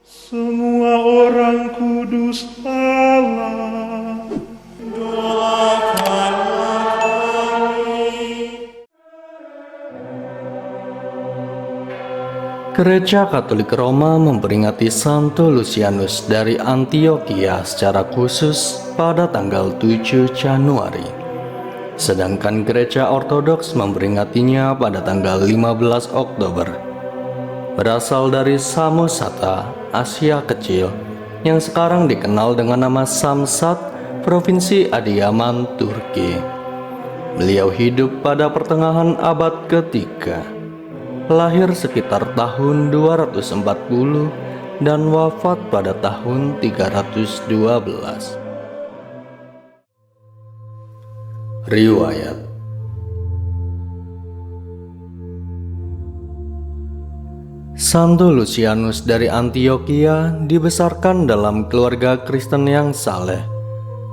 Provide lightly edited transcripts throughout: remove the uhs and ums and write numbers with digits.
Semua orang kudus Allah, doakanlah kami. Gereja Katolik Roma memperingati Santo Lucianus dari Antioquia secara khusus pada tanggal 7 Januari. Sedangkan Gereja Ortodoks memperingatinya pada tanggal 15 Oktober. Berasal dari Samosata, Asia Kecil, yang sekarang dikenal dengan nama Samsat, Provinsi Adıyaman, Turki. Beliau hidup pada pertengahan abad ketiga. Lahir sekitar tahun 240 dan wafat pada tahun 312. Riwayat. Santo Lucianus dari Antioquia dibesarkan dalam keluarga Kristen yang saleh.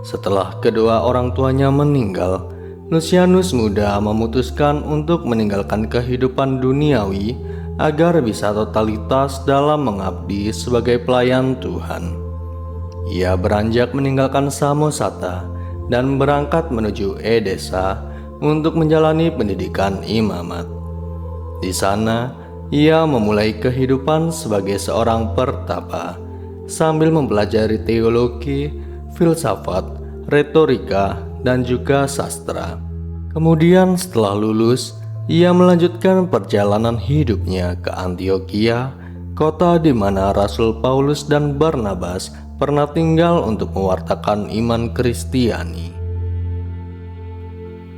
Setelah kedua orang tuanya meninggal, Lucianus muda memutuskan untuk meninggalkan kehidupan duniawi agar bisa totalitas dalam mengabdi sebagai pelayan Tuhan. Ia beranjak meninggalkan Samosata dan berangkat menuju Edesa untuk menjalani pendidikan imamat. Di sana, ia memulai kehidupan sebagai seorang pertapa sambil mempelajari teologi, filsafat, retorika, dan juga sastra. Kemudian setelah lulus, ia melanjutkan perjalanan hidupnya ke Antioquia, kota di mana Rasul Paulus dan Barnabas pernah tinggal untuk mewartakan iman Kristiani.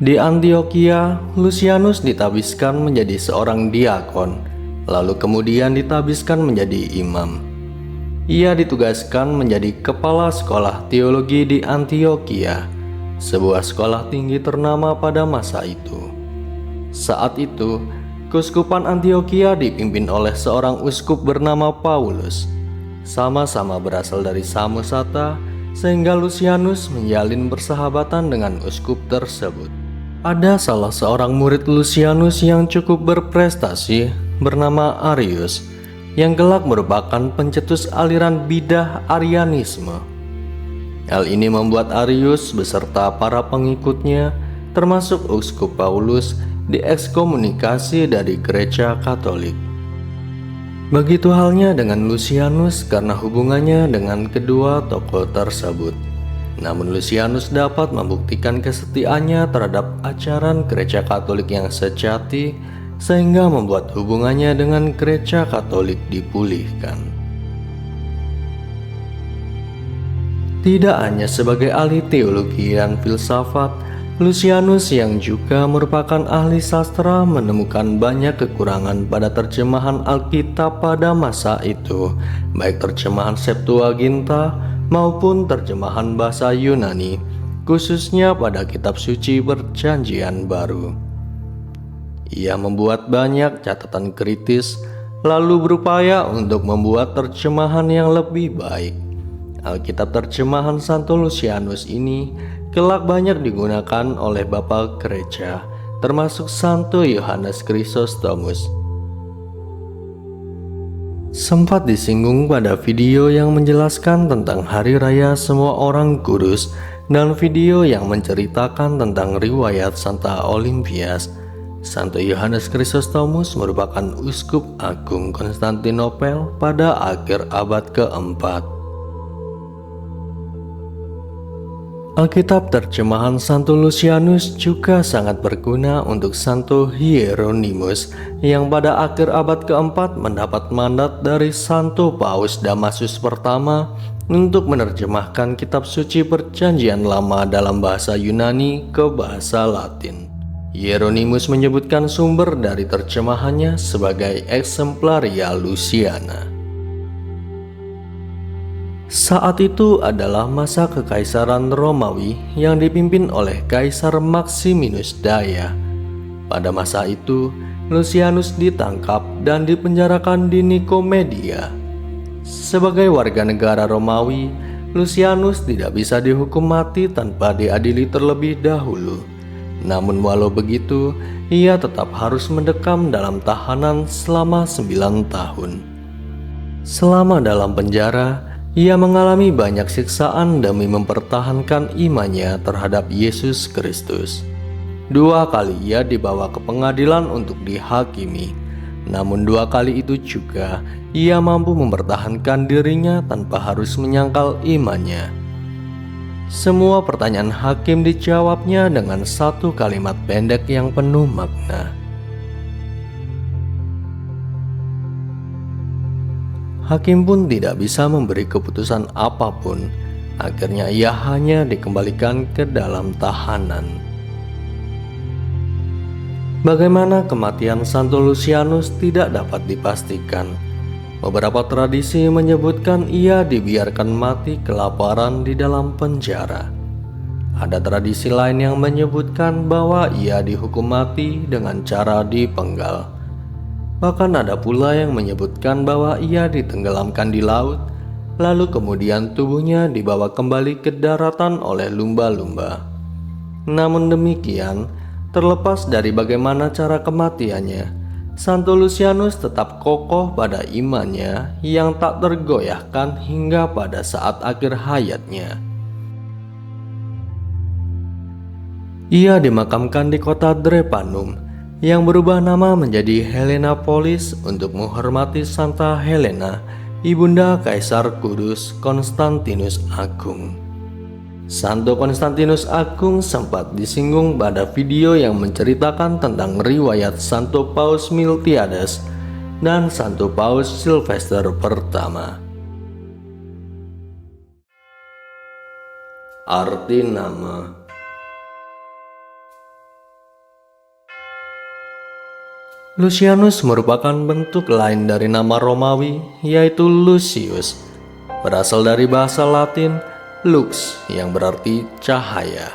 Di Antioquia, Lucianus ditabiskan menjadi seorang diakon, lalu kemudian ditabiskan menjadi imam. Ia ditugaskan menjadi kepala sekolah teologi di Antioquia, sebuah sekolah tinggi ternama pada masa itu. Saat itu, Keuskupan Antioquia dipimpin oleh seorang uskup bernama Paulus. Sama-sama berasal dari Samosata, sehingga Lucianus menjalin persahabatan dengan uskup tersebut. Ada salah seorang murid Lucianus yang cukup berprestasi bernama Arius, yang kelak merupakan pencetus aliran bidah Arianisme. Hal ini membuat Arius beserta para pengikutnya, termasuk Uskup Paulus, diekskomunikasi dari Gereja Katolik. Begitu halnya dengan Lucianus karena hubungannya dengan kedua tokoh tersebut. Namun Lucianus dapat membuktikan kesetiaannya terhadap ajaran Gereja Katolik yang sejati, sehingga membuat hubungannya dengan Gereja Katolik dipulihkan. Tidak hanya sebagai ahli teologi dan filsafat, Lucianus yang juga merupakan ahli sastra menemukan banyak kekurangan pada terjemahan Alkitab pada masa itu, baik terjemahan Septuaginta maupun terjemahan bahasa Yunani, khususnya pada kitab suci Perjanjian Baru. Ia membuat banyak catatan kritis, lalu berupaya untuk membuat terjemahan yang lebih baik. Alkitab terjemahan Santo Lucianus ini kelak banyak digunakan oleh Bapak Gereja, termasuk Santo Yohanes Chrysostomus. Sempat disinggung pada video yang menjelaskan tentang Hari Raya Semua Orang Kudus dan video yang menceritakan tentang riwayat Santa Olimpias. Santo Yohanes Chrysostomus merupakan uskup agung Konstantinopel pada akhir abad keempat. Alkitab terjemahan Santo Lucianus juga sangat berguna untuk Santo Hieronymus yang pada akhir abad keempat mendapat mandat dari Santo Paus Damasus pertama untuk menerjemahkan kitab suci Perjanjian Lama dalam bahasa Yunani ke bahasa Latin. Hieronymus menyebutkan sumber dari terjemahannya sebagai Exemplaria Luciana. Saat itu adalah masa kekaisaran Romawi yang dipimpin oleh Kaisar Maximinus Daya. Pada masa itu, Lucianus ditangkap dan dipenjarakan di Nikomedia. Sebagai warga negara Romawi, Lucianus tidak bisa dihukum mati tanpa diadili terlebih dahulu. Namun walau begitu, ia tetap harus mendekam dalam tahanan selama 9 tahun. Selama dalam penjara, ia mengalami banyak siksaan demi mempertahankan imannya terhadap Yesus Kristus. 2 kali ia dibawa ke pengadilan untuk dihakimi, namun 2 kali itu juga ia mampu mempertahankan dirinya tanpa harus menyangkal imannya. Semua pertanyaan hakim dijawabnya dengan satu kalimat pendek yang penuh makna. Hakim pun tidak bisa memberi keputusan apapun. Akhirnya ia hanya dikembalikan ke dalam tahanan. Bagaimana kematian Santo Lucianus tidak dapat dipastikan. Beberapa tradisi menyebutkan ia dibiarkan mati kelaparan di dalam penjara. Ada tradisi lain yang menyebutkan bahwa ia dihukum mati dengan cara dipenggal. Bahkan ada pula yang menyebutkan bahwa ia ditenggelamkan di laut, lalu kemudian tubuhnya dibawa kembali ke daratan oleh lumba-lumba. Namun demikian, terlepas dari bagaimana cara kematiannya, Santo Lucianus tetap kokoh pada imannya yang tak tergoyahkan hingga pada saat akhir hayatnya. Ia dimakamkan di kota Drepanum, yang berubah nama menjadi Helenapolis untuk menghormati Santa Helena, ibunda Kaisar Kudus Konstantinus Agung. Santo Konstantinus Agung sempat disinggung pada video yang menceritakan tentang riwayat Santo Paus Miltiades dan Santo Paus Sylvester pertama. Arti nama: Lucianus merupakan bentuk lain dari nama Romawi, yaitu Lucius, berasal dari bahasa Latin lux yang berarti cahaya.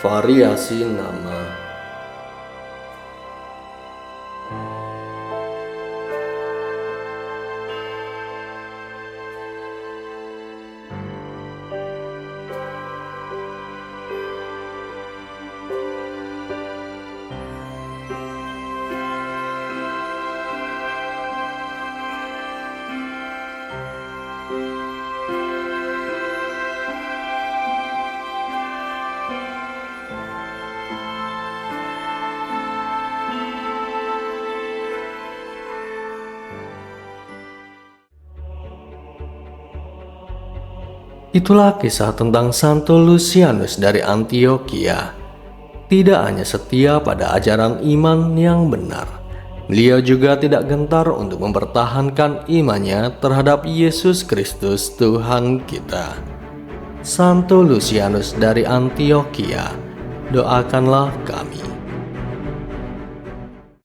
Variasi nama: Itulah kisah tentang Santo Lucianus dari Antioquia. Tidak hanya setia pada ajaran iman yang benar, beliau juga tidak gentar untuk mempertahankan imannya terhadap Yesus Kristus Tuhan kita. Santo Lucianus dari Antioquia, doakanlah kami.